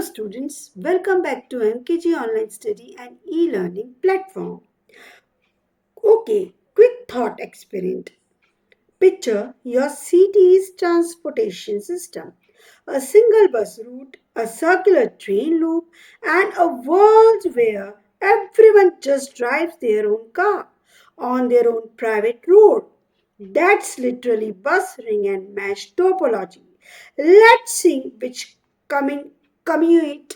Hello students, welcome back to MKG Online Study and e-learning platform. Okay, quick thought experiment. Picture your city's transportation system. A single bus route, a circular train loop, and a world where everyone just drives their own car on their own private road. That's literally bus ring and mesh topology. Let's see which commute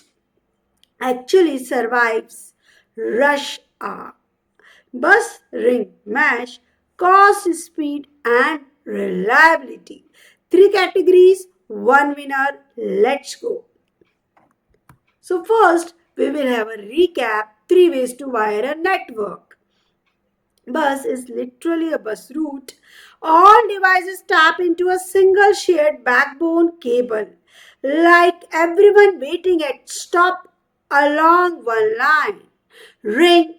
actually survives rush hour. Bus, ring, mash, cost, speed, and reliability. Three categories, one winner. Let's go. So, first, we will have a recap three ways to wire a network. Bus is literally a bus route. All devices tap into a single shared backbone cable, like everyone waiting at stop along one line. Ring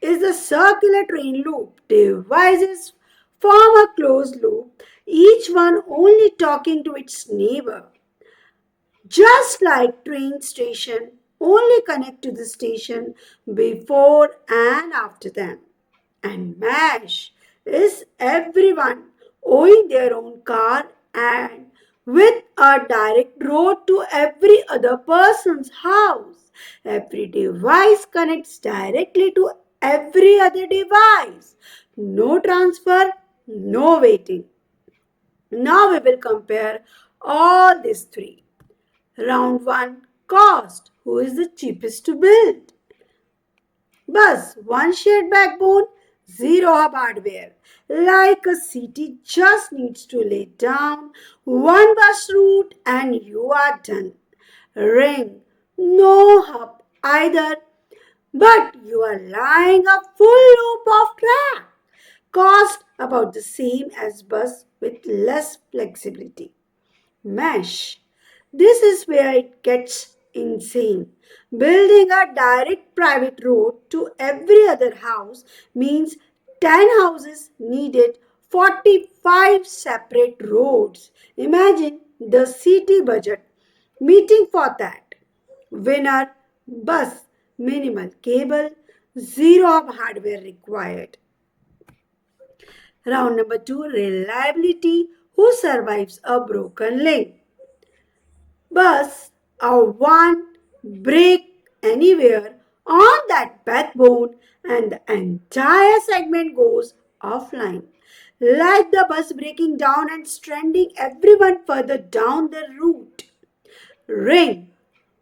is a circular train loop. Devices form a closed loop, each one only talking to its neighbor. Just like train station, only connect to the station before and after them. And MASH is everyone owning their own car and with a direct road to every other person's house. Every device connects directly to every other device. No transfer, no waiting. Now we will compare all these three. Round 1, cost. Who is the cheapest to build? Bus, one shared backbone, zero hub hardware. Like a city just needs to lay down one bus route and you are done. Ring, no hub either, but you are lying a full loop of track. Cost about the same as bus with less flexibility. Mesh. This is where it gets insane. Building a direct private road to every other house means 10 houses needed 45 separate roads. Imagine the city budget meeting for that. Winner, bus, minimal cable, zero of hardware required. Round number 2, reliability. Who survives a broken link? Bus or one break anywhere on that backbone and the entire segment goes offline. Like the bus breaking down and stranding everyone further down the route. Ring.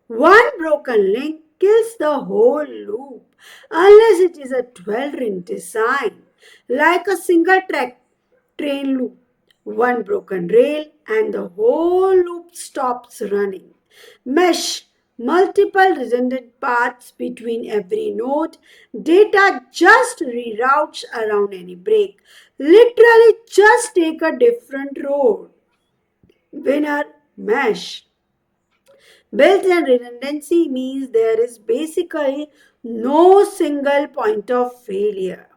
One broken link kills the whole loop unless it is a 12 ring design, like a single track train loop. One broken rail and the whole loop stops running. Mesh, multiple redundant paths between every node. Data just reroutes around any break. Literally just take a different road. Winner, mesh. Built-in redundancy means there is basically no single point of failure.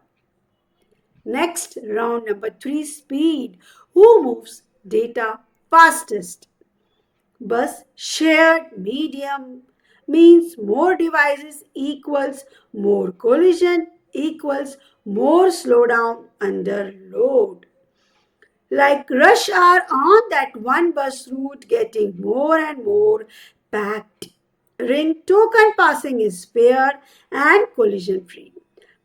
Next, round number 3, speed. Who moves data fastest? Bus shared medium means more devices equals more collision equals more slowdown under load. Like rush hour on that one bus route getting more and more packed. Ring token passing is fair and collision free.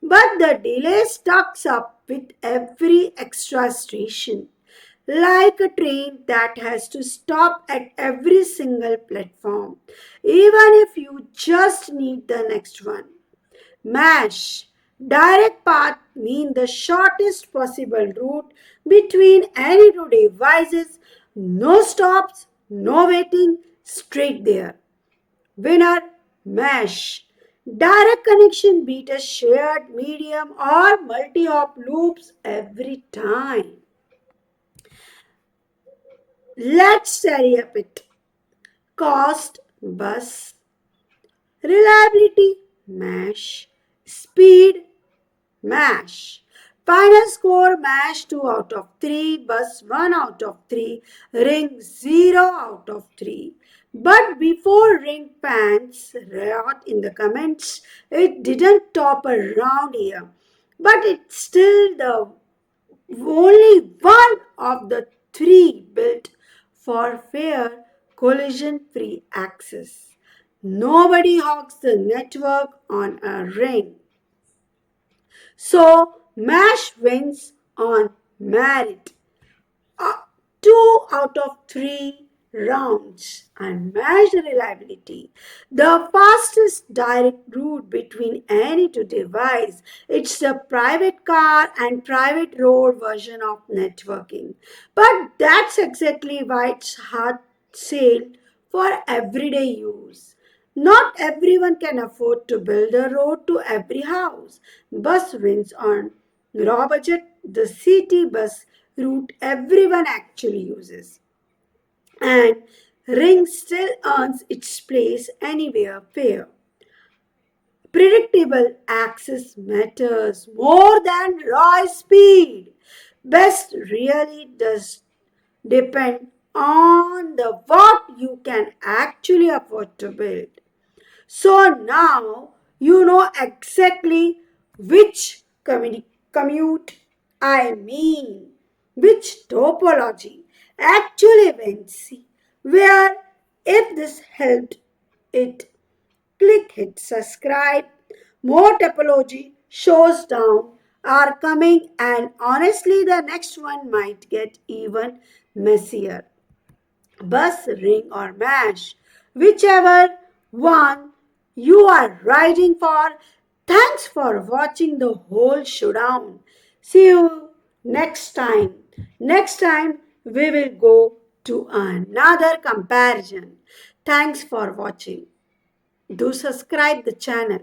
But the delay stacks up with every extra station. Like a train that has to stop at every single platform, even if you just need the next one. MASH. Direct path mean the shortest possible route between any two devices. No stops, no waiting, straight there. Winner, MASH. Direct connection beat a shared medium or multi-hop loops every time. Let's tally up it. Cost, bus. Reliability, MASH. Speed, MASH. Final score, MASH 2 out of 3, bus 1 out of 3, ring 0 out of 3. But before ring fans riot in the comments, it didn't top around here. But it's still the only one of the three built for fair collision free access. Nobody hogs the network on a ring. So, MASH wins on merit. uh, 2 out of 3 rounds. Unmatched reliability, the fastest direct route between any two devices. It's the private car and private road version of networking. But that's exactly why it's hard sale for everyday use. Not everyone can afford to build a road to every house. Bus wins on raw budget, the city bus route everyone actually uses. And ring still earns its place anywhere fair. Predictable access matters more than raw speed. Best really does depend on the what you can actually afford to build. So now you know exactly which commute I mean, which topology actually wins. Where if this helped it, click hit subscribe. More topology shows down are coming, and honestly, the next one might get even messier. Bus, ring, or mash, whichever one you are riding for. Thanks for watching the whole showdown. See you next time. Next time, we will go to another comparison. Thanks for watching. Do subscribe the channel.